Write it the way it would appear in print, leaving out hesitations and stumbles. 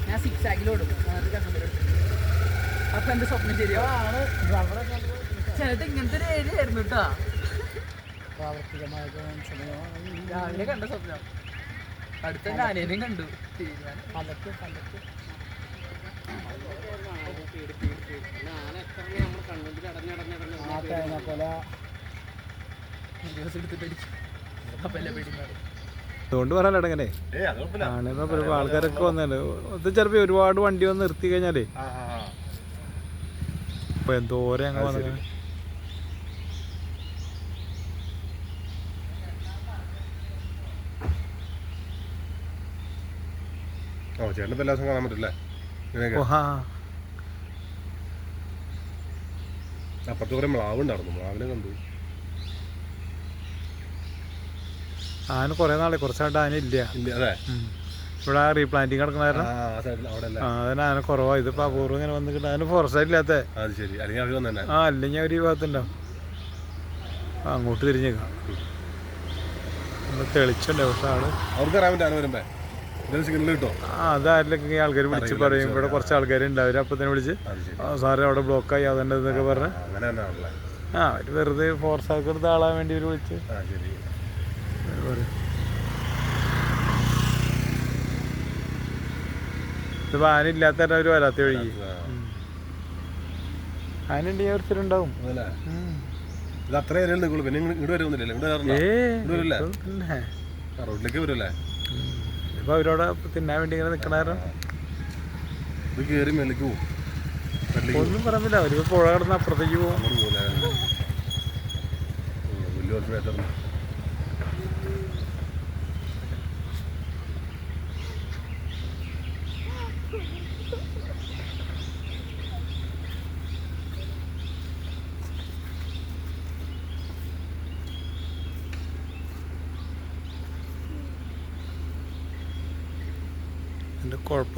ഞാൻ 6 ആക്കിലോടും അപ്പൊ എന്റെ സ്വപ്നം ശരിയാണ്. ചിലത് ഇങ്ങനത്തെ ഒരു ഏരിയ ആയിരുന്നു കേട്ടോ. രാവിലെ കണ്ട സ്വപ്നം അടുത്ത ആനേനെയും കണ്ടു. അതുകൊണ്ട് പറയാൻ അങ്ങനെ ആൾക്കാരൊക്കെ വന്നല്ലേ. ഇത് ചിലപ്പോ ഒരുപാട് വണ്ടി വന്ന് നിർത്തി കഴിഞ്ഞാലേ ഇപ്പൊ എന്തോരം അങ്ങ് വന്നത്. ചേട്ടൻ എല്ലാ ദിവസം കാണാൻ പറ്റില്ലേ? അപ്പുറത്ത് കുറെ മ്ലാവ് ഉണ്ടായിരുന്നു, മ്ലാവിനെ കണ്ടു. ആന കൊറേ നാളെ കുറച്ചായിട്ട് ആന ഇല്ല. ഇവിടെ റീപ്ലാന്റിങ് നടക്കുന്ന കാരണം അതന്നെ ആന കുറവാ. ഇതിപ്പോ അപൂർവം ഇങ്ങനെ വന്നിട്ട് അതിന് ഫോറസ്റ്റ് ഇല്ലാത്ത. അല്ലെങ്കിൽ അവർ ഈ ഭാഗത്തുണ്ടാവും. അങ്ങോട്ട് തിരിഞ്ഞേക്കാം. തെളിച്ചുണ്ടോ പക്ഷെ ആള് അതാരിലൊക്കെ ആൾക്കാർ വിളിച്ച് പറയും. ഇവിടെ കുറച്ച് ആൾക്കാരുണ്ട്, അവർ അപ്പൊ തന്നെ വിളിച്ച് സാറ് അവിടെ ബ്ലോക്കായി അതന്നെ എന്നൊക്കെ പറഞ്ഞ് അവര് വെറുതെ ഫോറസ്റ്റ് ആൾക്കെടുത്ത് ആളാൻ വേണ്ടി അവര് വിളിച്ച് ഇതിപ്പോ ആന ഇല്ലാത്ത അവര് വരാത്ത വഴി. ആന ഉണ്ടെങ്കിൽ ഒരുത്തരുണ്ടാവും. ഇപ്പൊ അവരോട് തിന്നാൻ വേണ്ടി ഇങ്ങനെ നിക്കണാരോ ഒന്നും പറഞ്ഞില്ല. അവര് പുഴ കിടന്ന് അപ്പുറത്തേക്ക് പോകും. കുഴപ്പം